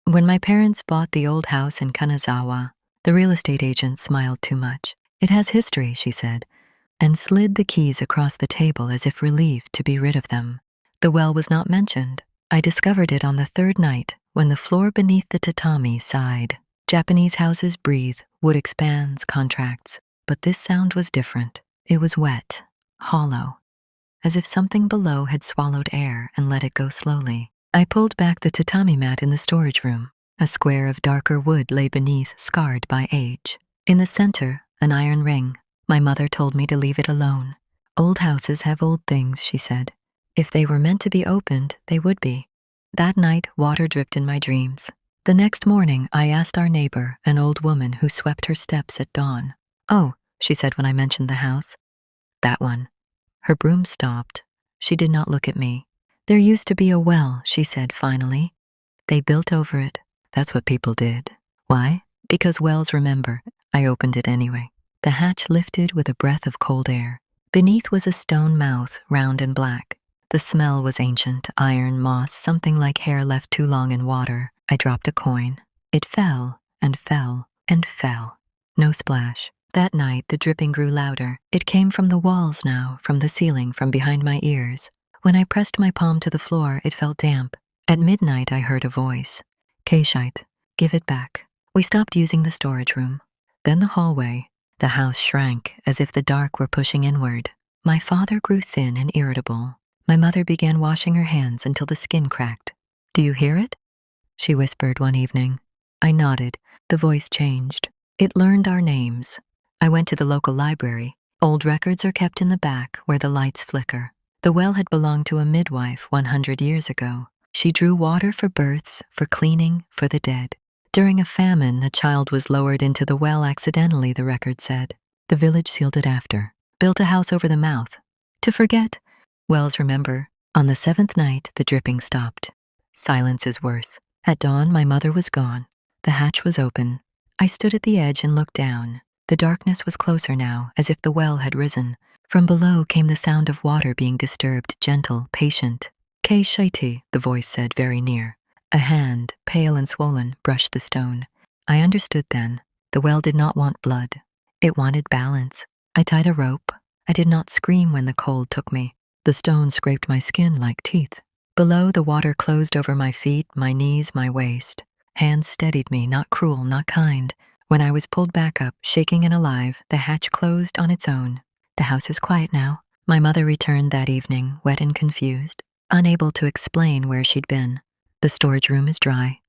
When my parents bought the old house in Kanazawa, the real estate agent smiled too much. It has history, she said, and slid the keys across the table as if relieved to be rid of them. The well was not mentioned. I discovered it on the third night when the floor beneath the tatami sighed. Japanese houses breathe, wood expands, contracts, but this sound was different. It was wet, hollow, as if something below had swallowed air and let it go slowly. I pulled back the tatami mat in the storage room. A square of darker wood lay beneath, scarred by age. In the center, an iron ring. My mother told me to leave it alone. Old houses have old things, she said. If they were meant to be opened, they would be. That night, water dripped in my dreams. The next morning, I asked our neighbor, an old woman who swept her steps at dawn. "Oh," she said when I mentioned the house. "That one." Her broom stopped. She did not look at me. "There used to be a well," she said finally. "They built over it. That's what people did." "Why?" "Because wells remember." I opened it anyway. The hatch lifted with a breath of cold air. Beneath was a stone mouth, round and black. The smell was ancient, iron, moss, something like hair left too long in water. I dropped a coin. It fell, and fell, and fell. No splash. That night, the dripping grew louder. It came from the walls now, from the ceiling, from behind my ears. When I pressed my palm to the floor, it felt damp. At midnight, I heard a voice. "Keishite, give it back." We stopped using the storage room. Then the hallway. The house shrank, as if the dark were pushing inward. My father grew thin and irritable. My mother began washing her hands until the skin cracked. "Do you hear it?" she whispered one evening. I nodded. The voice changed. It learned our names. I went to the local library. Old records are kept in the back, where the lights flicker. The well had belonged to a midwife 100 years ago. She drew water for births, for cleaning, for the dead. During a famine, a child was lowered into the well accidentally, the record said. The village sealed it after. Built a house over the mouth. To forget. Wells remember. On the 7th night, the dripping stopped. Silence is worse. At dawn, my mother was gone. The hatch was open. I stood at the edge and looked down. The darkness was closer now, as if the well had risen. From below came the sound of water being disturbed, gentle, patient. "Keishite," the voice said, very near. A hand, pale and swollen, brushed the stone. I understood then. The well did not want blood. It wanted balance. I tied a rope. I did not scream when the cold took me. The stone scraped my skin like teeth. Below, the water closed over my feet, my knees, my waist. Hands steadied me, not cruel, not kind. When I was pulled back up, shaking and alive, the hatch closed on its own. The house is quiet now. My mother returned that evening, wet and confused, unable to explain where she'd been. The storage room is dry.